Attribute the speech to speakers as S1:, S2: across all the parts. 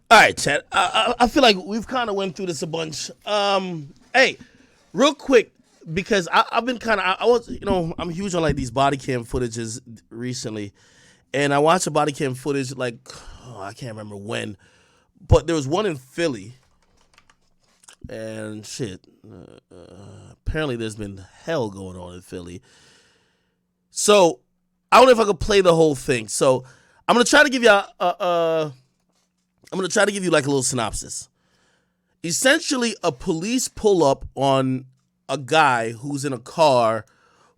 S1: All right, Chad. I feel like we've kind of went through this a bunch. Hey, real quick, because I've been kind of I was I'm huge on like these body cam footages recently, and I watched a body cam footage like I can't remember when, but there was one in Philly, and shit. Apparently, there's been hell going on in Philly. So I don't know if I could play the whole thing. So I'm gonna try to give you I'm gonna try to give you like a little synopsis. Essentially, a police pull up on a guy who's in a car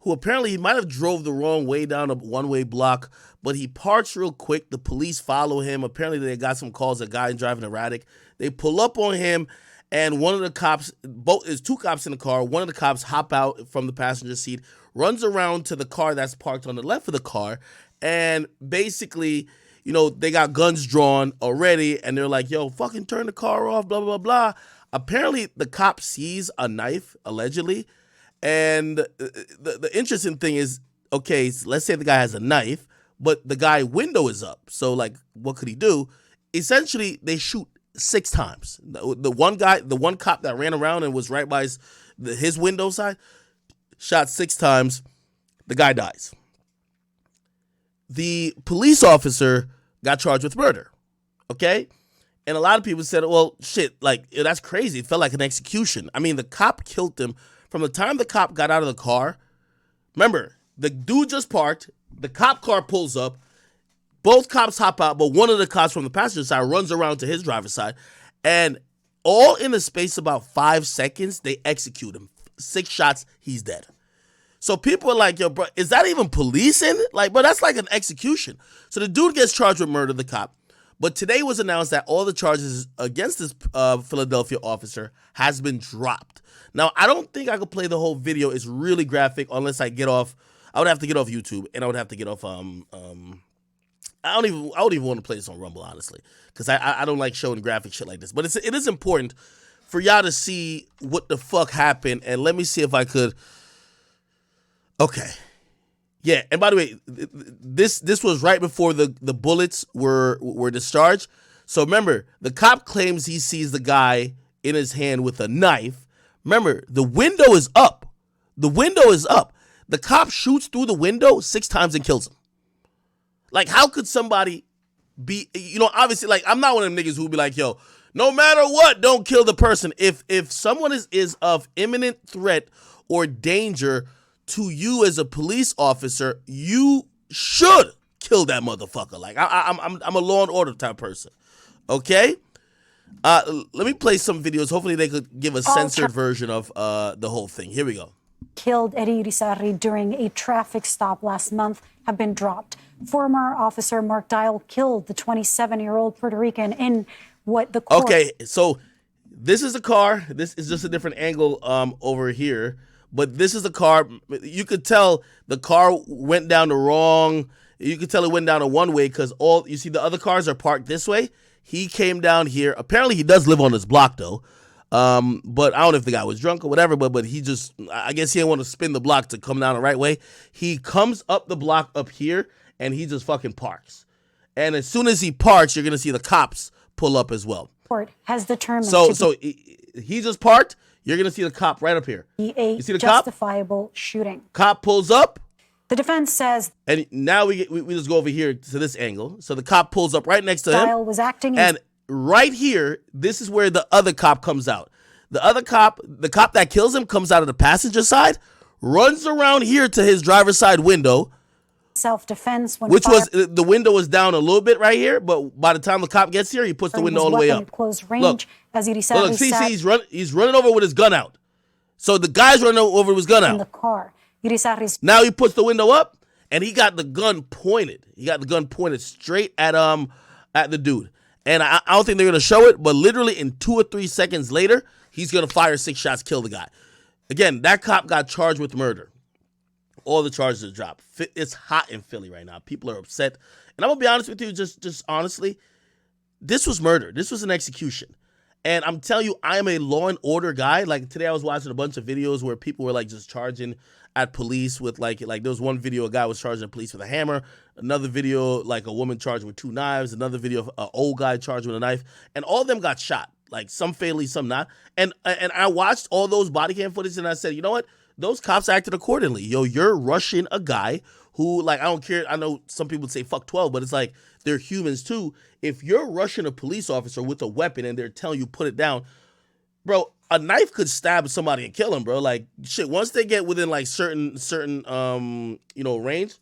S1: who apparently he might have drove the wrong way down a one-way block, but he parks real quick. The police follow him. Apparently, they got some calls, a guy driving erratic. They pull up on him, and one of the cops, there's two cops in the car. One of the cops hop out from the passenger seat, runs around to the car that's parked on the left of the car, and basically, they got guns drawn already, and they're like, yo, fucking turn the car off, blah, blah, blah. Apparently, the cop sees a knife, allegedly, and the interesting thing is, okay, so let's say the guy has a knife, but the guy window is up. So, like, what could he do? Essentially, they shoot 6 times. The one cop that ran around and was right by his window side, shot 6 times. The guy dies. The police officer got charged with murder, okay? And a lot of people said, well, shit, like, that's crazy. It felt like an execution. I mean, the cop killed him. From the time the cop got out of the car, remember, the dude just parked, the cop car pulls up, both cops hop out, but one of the cops from the passenger side runs around to his driver's side, and all in the space of about 5 seconds, they execute him. 6 shots, he's dead. So people are like, yo, bro, is that even policing? Like, bro, that's like an execution. So the dude gets charged with murder, the cop. But today was announced that all the charges against this Philadelphia officer has been dropped. Now, I don't think I could play the whole video. It's really graphic unless I get off. I would have to get off YouTube, and I would have to get off. I don't even want to play this on Rumble, honestly, because I don't like showing graphic shit like this. But it is important for y'all to see what the fuck happened, and let me see if I could. Okay. Yeah, and by the way, this was right before the bullets were discharged. So remember, the cop claims he sees the guy in his hand with a knife. Remember, the window is up. The window is up. The cop shoots through the window 6 times and kills him. Like, how could somebody be, obviously, like, I'm not one of them niggas who be like, yo, no matter what, don't kill the person. If someone is of imminent threat or danger to you as a police officer, you should kill that motherfucker. Like, I'm a law and order type person. Okay? Let me play some videos. Hopefully they could give a censored version of the whole thing. Here we go.
S2: Killed Eddie Irizarry during a traffic stop last month have been dropped. Former officer Mark Dial killed the 27-year-old Puerto Rican in what the court...
S1: Okay, so this is a car. This is just a different angle over here. But this is a car. You could tell the car went down the wrong. You could tell it went down a one way because you see the other cars are parked this way. He came down here. Apparently, he does live on this block though. But I don't know if the guy was drunk or whatever. But he just, I guess he didn't want to spin the block to come down the right way. He comes up the block up here and he just fucking parks. And as soon as he parks, you're gonna see the cops pull up as well.
S2: Court has determined
S1: so he just parked. You're going to see the cop right up here.
S2: You see the justifiable shooting.
S1: Cop pulls up.
S2: The defense says...
S1: And now we just go over here to this angle. So the cop pulls up right next to him.
S2: Dial was acting...
S1: And right here, this is where the other cop comes out. The other cop, the cop that kills him, comes out of the passenger side, runs around here to his driver's side window.
S2: Self-defense...
S1: The window was down a little bit right here, but by the time the cop gets here, he puts the window all the way up.
S2: Close range,
S1: look, see, he's running over with his gun out. So the guy's running over with his gun out.
S2: In the car.
S1: Now he puts the window up, and he got the gun pointed. He got the gun pointed straight at the dude. And I don't think they're gonna show it, but literally in 2 or 3 seconds later, he's gonna fire 6 shots, kill the guy. Again, that cop got charged with murder. All the charges are dropped. It's hot in Philly right now. People are upset. And I'm going to be honest with you, just honestly, this was murder. This was an execution. And I'm telling you, I am a law and order guy. Like today I was watching a bunch of videos where people were like just charging at police with like there was one video a guy was charging the police with a hammer, another video like a woman charged with 2 knives, another video of an old guy charged with a knife, and all of them got shot. Like some fatally, some not. And I watched all those body cam footage and I said, you know what? Those cops acted accordingly. Yo, you're rushing a guy who, like, I don't care. I know some people say fuck 12, but it's like they're humans too. If you're rushing a police officer with a weapon and they're telling you put it down, bro, a knife could stab somebody and kill him, bro. Like shit, once they get within like certain range,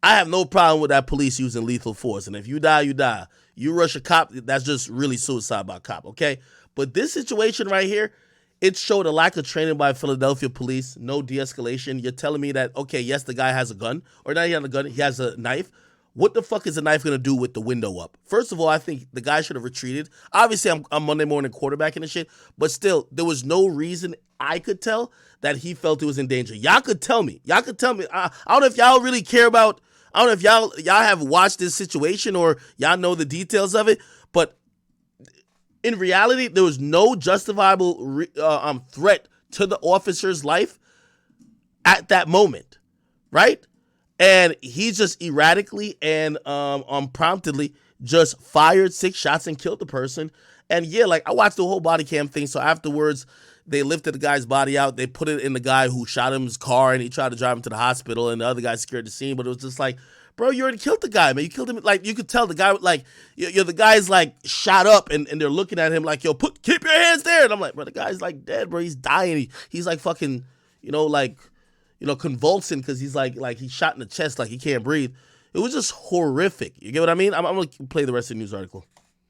S1: I have no problem with that police using lethal force. And if you die, you die. You rush a cop, that's just really suicide by cop, okay? But this situation right here, it showed a lack of training by Philadelphia police, no de-escalation. You're telling me that, okay, yes, the guy has a gun, or not he has a gun, he has a knife. What the fuck is the knife gonna do with the window up? First of all, I think the guy should have retreated. Obviously, I'm Monday morning quarterbacking and shit, but still, there was no reason I could tell that he felt he was in danger. Y'all could tell me. I don't know if y'all really care about, I don't know if y'all have watched this situation or y'all know the details of it, but in reality, there was no justifiable threat to the officer's life at that moment, right? And he just erratically and unpromptedly just fired 6 shots and killed the person. And yeah, like I watched the whole body cam thing. So afterwards, they lifted the guy's body out. They put it in the guy who shot him's car and he tried to drive him to the hospital. And the other guy scared the scene. But it was just like, bro, you already killed the guy, man. You killed him. Like, you could tell the guy, like, the guy's like shot up and they're looking at him like, yo, keep your hands there. And I'm like, bro, the guy's like dead, bro. He's dying. He's like fucking, convulsing because he's like he's shot in the chest, like he can't breathe. It was just horrific. You get what I mean? I'm going to play the rest of the news article.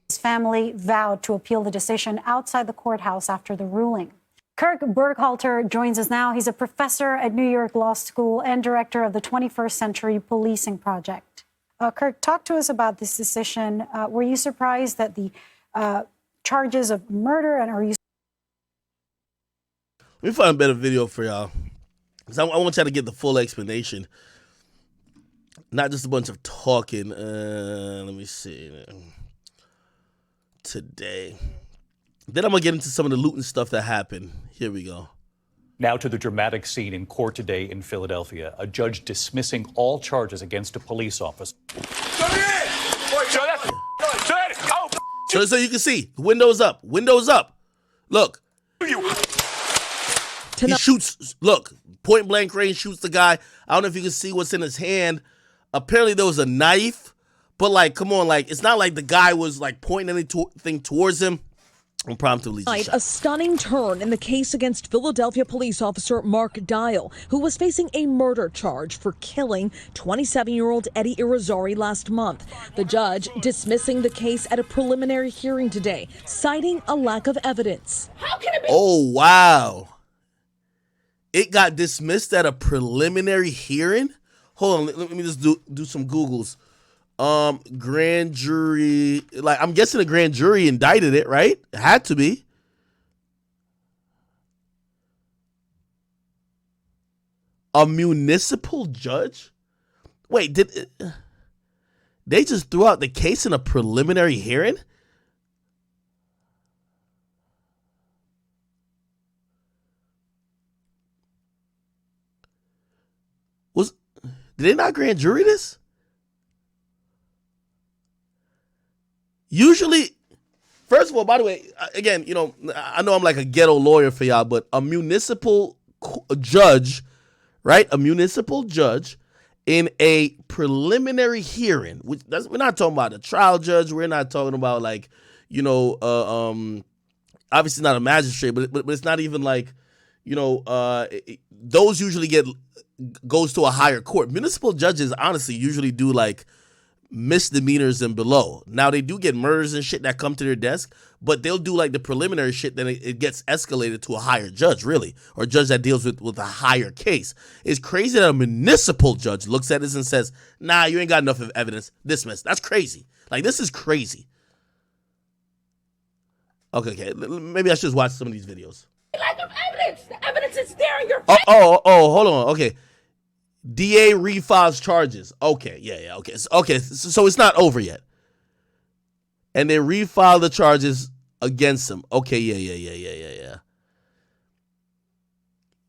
S2: His family vowed to appeal the decision outside the courthouse after the ruling. Kirk Burkhalter joins us now. He's a professor at New York Law School and director of the 21st Century Policing Project. Kirk, talk to us about this decision. Were you surprised that the charges of murder and are you?
S1: Let me find a better video for y'all. Because I want y'all to get the full explanation. Not just a bunch of talking. Let me see. Today. Then I'm going to get into some of the looting stuff that happened. Here we go.
S3: Now to the dramatic scene in court today in Philadelphia. A judge dismissing all charges against a police officer.
S1: So you can see, windows up, windows up. Look. He shoots, look, point blank range, shoots the guy. I don't know if you can see what's in his hand. Apparently there was a knife, but like, come on, like, it's not like the guy was like pointing anything towards him. Promptly
S4: a stunning turn in the case against Philadelphia police officer Mark Dial, who was facing a murder charge for killing 27-year-old Eddie Irizarry last month. The judge dismissing the case at a preliminary hearing today, citing a lack of evidence.
S1: How can it be? Oh, wow. It got dismissed at a preliminary hearing? Hold on, let me just do some Googles. Grand jury, like I'm guessing the grand jury indicted it, right? It had to be. A municipal judge? Wait, they just threw out the case in a preliminary hearing? Did they not grand jury this? Usually, first of all, by the way, again, I know I'm like a ghetto lawyer for y'all, but a municipal judge, right? A municipal judge in a preliminary hearing, we're not talking about a trial judge. We're not talking about like, obviously not a magistrate, but it's not even like, those usually goes to a higher court. Municipal judges honestly usually do like misdemeanors and below. Now they do get murders and shit that come to their desk, but they'll do like the preliminary shit, then it gets escalated to a higher judge, really, or a judge that deals with a higher case. It's crazy that a municipal judge looks at this and says, nah, you ain't got enough of evidence, dismiss. That's crazy. Like, this is crazy. Okay, maybe I should just watch some of these videos.
S5: Lack of evidence. The evidence is there in your face.
S1: Oh, hold on. Okay. DA refiles charges. Okay, yeah, okay. So it's not over yet. And they refile the charges against him. Okay, yeah.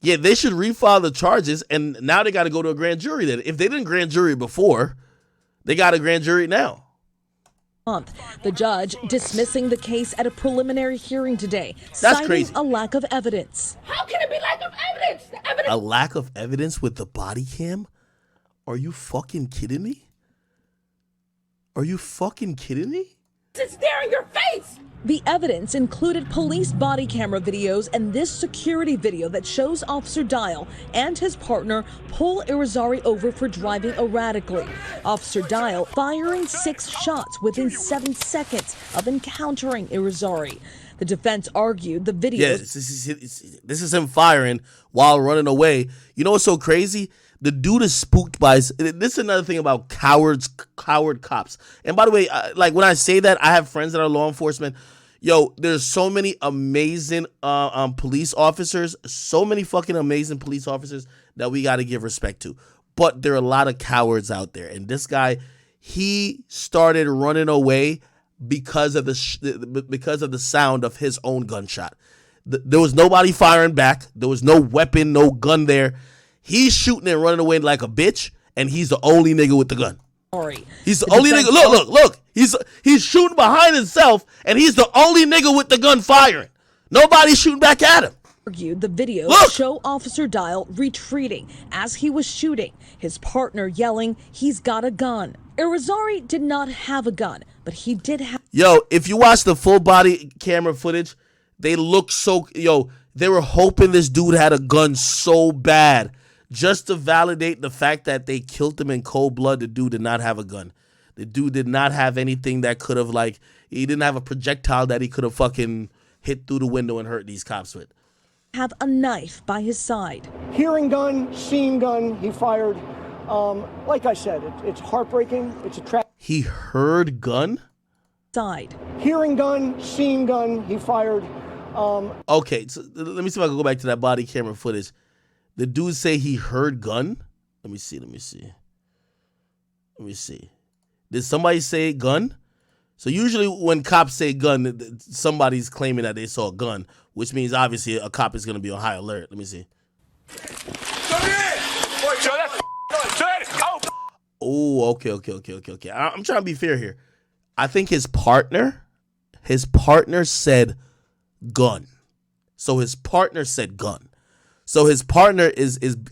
S1: Yeah, they should refile the charges, and now they got to go to a grand jury then. If they didn't grand jury before, they got a grand jury now.
S4: The judge dismissing the case at a preliminary hearing today,
S1: That's
S4: citing
S1: crazy.
S4: a lack of evidence.
S5: How can it be lack of evidence? The evidence
S1: A lack of evidence with the body cam? Are you fucking kidding me? Are you fucking kidding me?
S5: is there in your face.
S4: The evidence included police body camera videos and this security video that shows Officer Dial and his partner pull Irizarry over for driving erratically. Officer Dial firing 6 shots within 7 seconds of encountering Irizarry. The defense argued the video.
S1: Yeah, this is him firing while running away. You know what's so crazy? The dude is spooked by. This is another thing about coward cops. And by the way, like when I say that, I have friends that are law enforcement. Yo, there's so many amazing police officers, so many fucking amazing police officers that we got to give respect to. But there are a lot of cowards out there, and this guy, he started running away because of the sound of his own gunshot. There was nobody firing back. There was no weapon, no gun there. He's shooting and running away like a bitch, and he's the only nigga with the gun. He's the only nigga. Look. He's shooting behind himself, and he's the only nigga with the gun firing. Nobody's shooting back at him.
S4: Argued the video show Officer Dial retreating as he was shooting, his partner yelling, "He's got a gun." Irizarry did not have a gun, but he did have.
S1: Yo, if you watch the full body camera footage, they look so. They were hoping this dude had a gun so bad. Just to validate the fact that they killed him in cold blood, the dude did not have a gun. The dude did not have anything that could have, he didn't have a projectile that he could have fucking hit through the window and hurt these cops with.
S4: Have a knife by his side.
S6: Hearing gun, seeing gun, he fired. Like I said, it's heartbreaking. It's a tragedy.
S1: He heard gun?
S4: Side.
S6: Hearing gun, seeing gun, he fired.
S1: Okay, so let me see if I can go back to that body camera footage. The dude say he heard gun? Let me see. Did somebody say gun? So usually when cops say gun, somebody's claiming that they saw a gun, which means obviously a cop is going to be on high alert. Let me see. Oh, okay. I'm trying to be fair here. I think his partner said gun. So his partner said gun. So his partner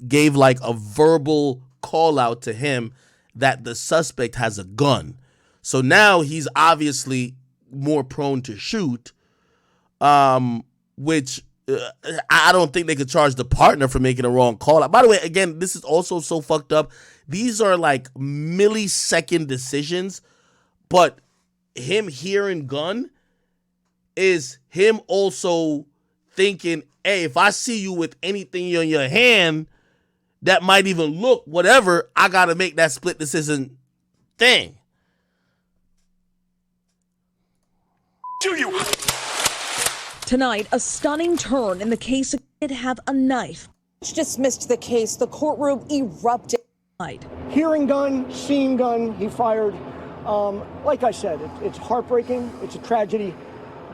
S1: gave like a verbal call out to him that the suspect has a gun. So now he's obviously more prone to shoot, which I don't think they could charge the partner for making a wrong call out. By the way, again, this is also so fucked up. These are like millisecond decisions, but him hearing gun is him also thinking, hey, if I see you with anything in your hand that might even look whatever, I got to make that split decision thing.
S4: Tonight, a stunning turn in the case. Did have a knife.
S7: Dismissed the case. The courtroom erupted.
S6: Hearing gun, seeing gun, he fired. Like I said, it's heartbreaking. It's a tragedy,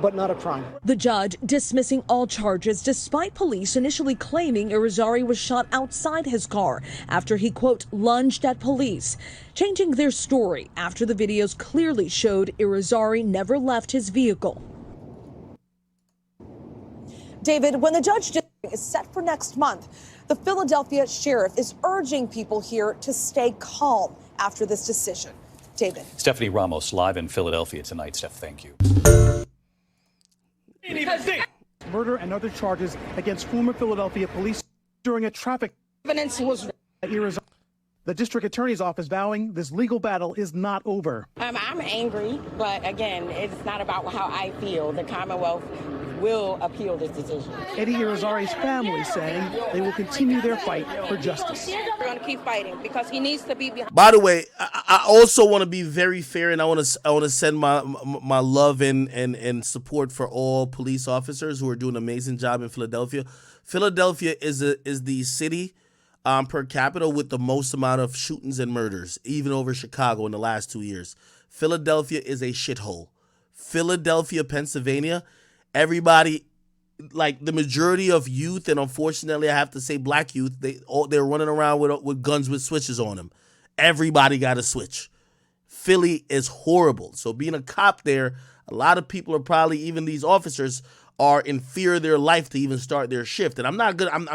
S6: but not a crime.
S4: The judge dismissing all charges despite police initially claiming Irizarry was shot outside his car after he, quote, lunged at police, changing their story after the videos clearly showed Irizarry never left his vehicle.
S7: David, when the judge is set for next month, the Philadelphia sheriff is urging people here to stay calm after this decision. David.
S3: Stephanie Ramos live in Philadelphia tonight. Steph, thank you.
S6: Murder and other charges against former Philadelphia police during a traffic.
S5: Evidence was.
S6: The district attorney's office vowing this legal battle is not over.
S8: I'm angry, but again, it's not about how I feel. The Commonwealth will appeal this decision.
S6: Eddie Irizarry's family saying they will continue their fight for justice.
S8: We're going to keep fighting because he needs to be behind.
S1: By the way, I also want to be very fair, and I want to send my love and support for all police officers who are doing an amazing job in Philadelphia. Philadelphia is the city per capita with the most amount of shootings and murders, even over Chicago in the last 2 years. Philadelphia is a shithole. Philadelphia, Pennsylvania, everybody, like the majority of youth, and unfortunately I have to say black youth, they're running around with guns with switches on them. Everybody got a switch. Philly is horrible. So being a cop there, a lot of people are probably, even these officers, are in fear of their life to even start their shift. And I'm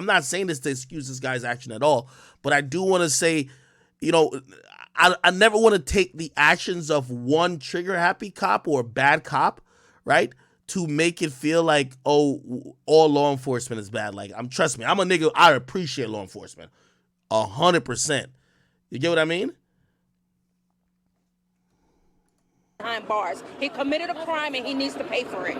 S1: not saying this to excuse this guy's action at all, but I do want to say, you know, I never want to take the actions of one trigger happy cop or a bad cop, right, to make it feel like, oh, all law enforcement is bad. Like, trust me, I'm a nigga, I appreciate law enforcement 100%. You get what I mean?
S8: Behind bars. He committed a crime and he needs to pay for it.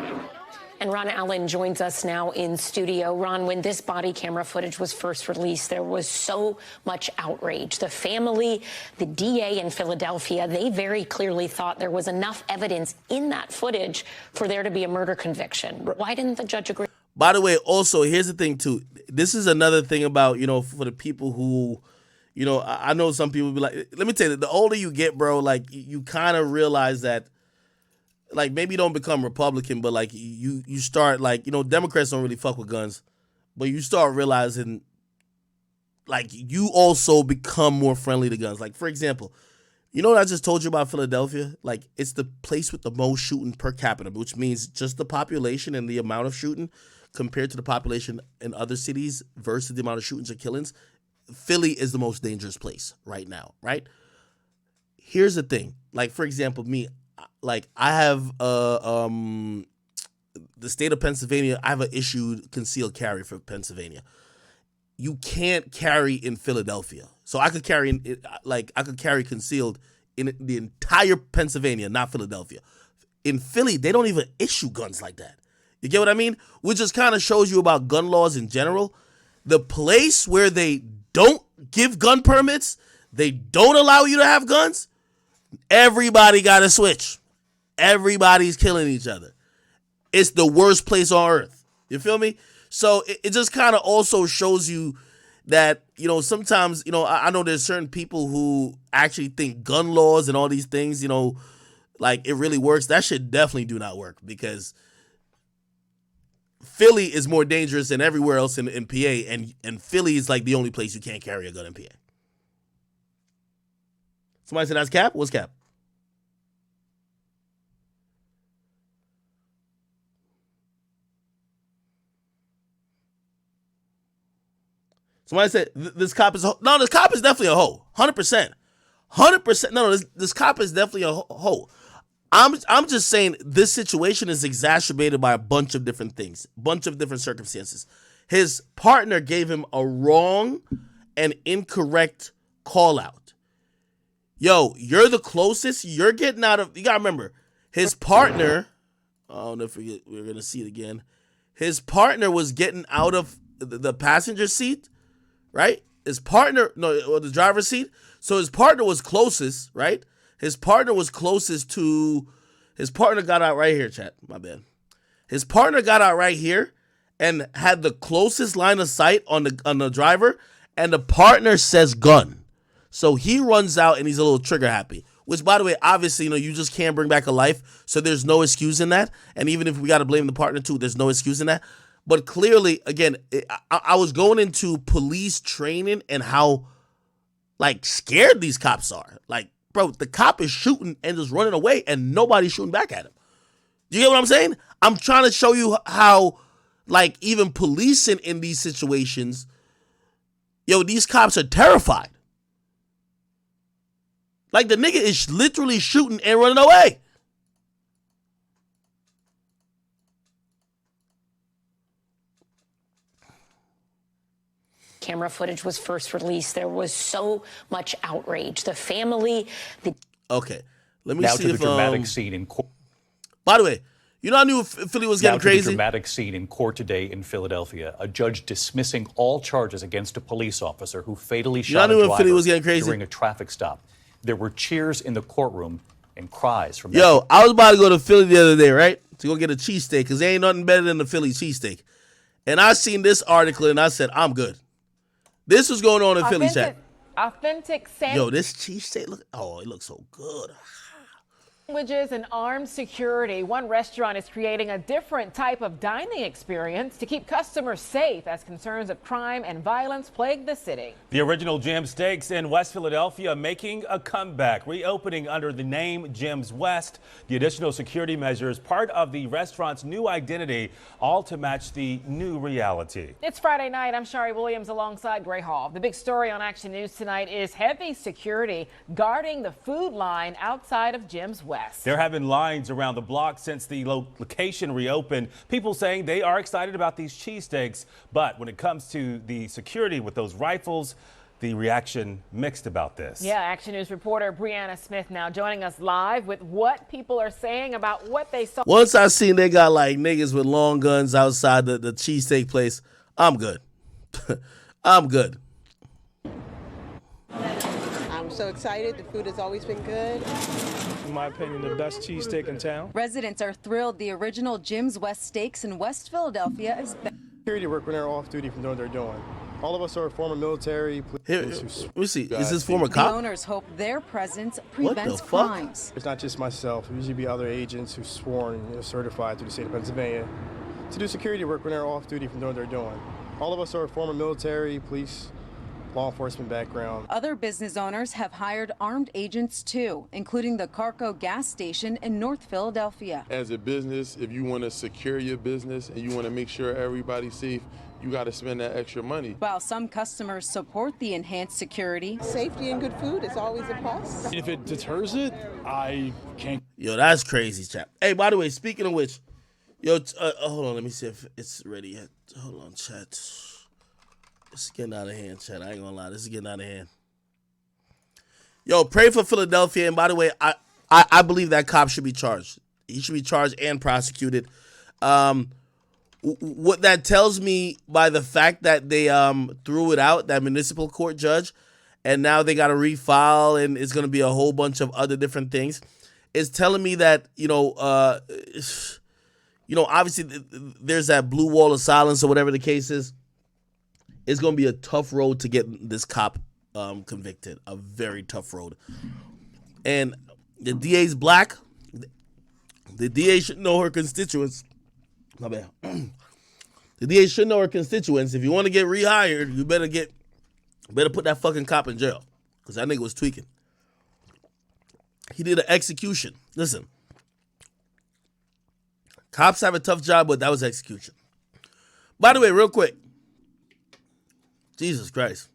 S9: And Ron Allen joins us now in studio. Ron, when this body camera footage was first released, there was so much outrage. The family, the DA in Philadelphia, they very clearly thought there was enough evidence in that footage for there to be a murder conviction. Why didn't the judge agree?
S1: By the way, also, here's the thing, too. This is another thing about, you know, for the people who, you know, I know some people be like, let me tell you, the older you get, bro, like, you kind of realize that, like, maybe you don't become Republican, but, like, you start, like, you know, Democrats don't really fuck with guns, but you start realizing, like, you also become more friendly to guns. Like, for example, you know what I just told you about Philadelphia? Like, it's the place with the most shooting per capita, which means just the population and the amount of shooting compared to the population in other cities versus the amount of shootings or killings. Philly is the most dangerous place right now, right? Here's the thing. Like, for example, me, like, I have the state of Pennsylvania, I have an issued concealed carry for Pennsylvania. You can't carry in Philadelphia. So I could carry concealed in the entire Pennsylvania, not Philadelphia. In Philly, they don't even issue guns like that. You get what I mean? Which just kind of shows you about gun laws in general. The place where they don't give gun permits, they don't allow you to have guns, everybody got to switch. Everybody's killing each other. It's the worst place on earth. You feel me? So it just kind of also shows you that, you know, sometimes, you know, I know there's certain people who actually think gun laws and all these things, you know, like, it really works. That shit definitely do not work, because Philly is more dangerous than everywhere else in PA, and Philly is like the only place you can't carry a gun in PA. Somebody said that's cap? What's cap? Somebody said this cop is a hoe. No, this cop is definitely a hoe. 100%. 100%. No, this cop is definitely a hoe. I'm just saying this situation is exacerbated by a bunch of different things, bunch of different circumstances. His partner gave him a wrong and incorrect call out. Yo, you're the closest. You're getting out of. You gotta remember, his partner. Oh, never forget. We're gonna see it again. His partner was getting out of the passenger seat, right? His partner, or the driver's seat. So his partner was closest, right? His partner was closest to. His partner got out right here, chat. My bad. His partner got out right here and had the closest line of sight on the driver, and the partner says gun. So he runs out and he's a little trigger happy, which, by the way, obviously, you know, you just can't bring back a life. So there's no excuse in that. And even if we got to blame the partner too, there's no excuse in that. But clearly, again, I was going into police training and how, like, scared these cops are. Like, bro, the cop is shooting and just running away and nobody's shooting back at him. Do you get what I'm saying? I'm trying to show you how, like, even policing in these situations, yo, these cops are terrified. Like, the nigga is literally shooting and running away.
S9: Camera footage was first released, there was so much outrage. The family,
S1: Okay, let me
S3: now
S1: see
S3: to
S1: if
S3: the dramatic scene in court.
S1: By the way, you know, I knew Philly was getting crazy.
S3: The dramatic scene in court today in Philadelphia. A judge dismissing all charges against a police officer who fatally shot a driver during a traffic stop. There were cheers in the courtroom and cries from.
S1: Yo, I was about to go to Philly the other day, right, to go get a cheesesteak, because there ain't nothing better than the Philly cheesesteak. And I seen this article and I said, I'm good. This was going on in Philly chat.
S10: Authentic sand.
S1: Yo, this cheesesteak, look, oh, it looks so good.
S10: Languages and armed security. One restaurant is creating a different type of dining experience to keep customers safe as concerns of crime and violence plague the city.
S11: The original Jim's Steaks in West Philadelphia making a comeback, reopening under the name Jim's West. The additional security measures, part of the restaurant's new identity, all to match the new reality.
S10: It's Friday night. I'm Shari Williams alongside Gray Hall. The big story on Action News tonight is heavy security guarding the food line outside of Jim's West.
S11: There have been lines around the block since the location reopened. People saying they are excited about these cheesesteaks, but when it comes to the security with those rifles, the reaction mixed about this.
S10: Yeah, Action News reporter Brianna Smith now joining us live with what people are saying about what they saw.
S1: Once I seen they got like niggas with long guns outside the cheesesteak place, I'm good. I'm good.
S12: I'm so excited. The food has always been good.
S6: In my opinion, the best cheesesteak in town.
S13: Residents are thrilled the original Jim's West Steaks in West Philadelphia is back.
S6: Security work when they're off duty from doing what they're doing. All of us are former military.
S1: Let me see. Is this former
S13: The
S1: cop?
S13: owners hope their presence prevents
S1: fuck?
S13: crimes.
S6: It's not just myself. It usually be other agents who's sworn and certified through the state of Pennsylvania to do security work when they're off duty from doing what they're doing. All of us are former military, police, law enforcement background.
S13: Other business owners have hired armed agents too, including the Carco gas station in North Philadelphia.
S14: As a business, if you want to secure your business and you want to make sure everybody's safe, you got to spend that extra money.
S13: While some customers support the enhanced security,
S12: Safety and good food is always a plus.
S15: If it deters it, I can't.
S1: Yo, that's crazy, chap. Hey, by the way, speaking of which, yo, hold on, let me see if it's ready yet. Hold on, chat. This is getting out of hand, chat. I ain't gonna lie, this is getting out of hand. Yo, pray for Philadelphia. And by the way, I believe that cop should be charged. He should be charged and prosecuted. What that tells me by the fact that they threw it out, that municipal court judge, and now they got to refile, and it's gonna be a whole bunch of other different things, is telling me that obviously there's that blue wall of silence or whatever the case is. It's going to be a tough road to get this cop convicted. A very tough road. And the DA's black. The DA should know her constituents. My bad. The DA should know her constituents. If you want to get rehired, you better put that fucking cop in jail. Because that nigga was tweaking. He did an execution. Listen. Cops have a tough job, but that was execution. By the way, real quick. Jesus Christ.